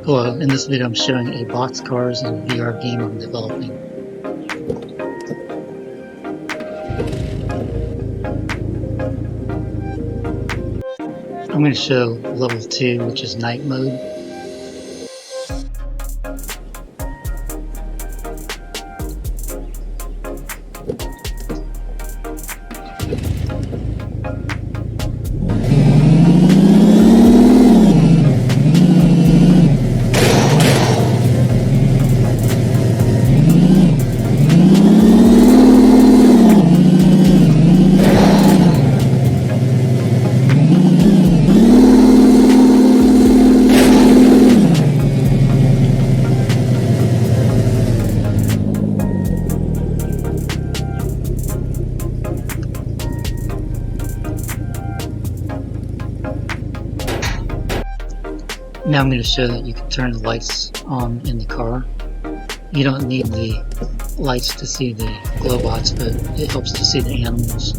Hello, in this video I'm showing a boxcars and VR game I'm developing. I'm going to show level 2, which is night mode. Now I'm going to show that you can turn the lights on in the car. You don't need the lights to see the GlowBots, but it helps to see the animals.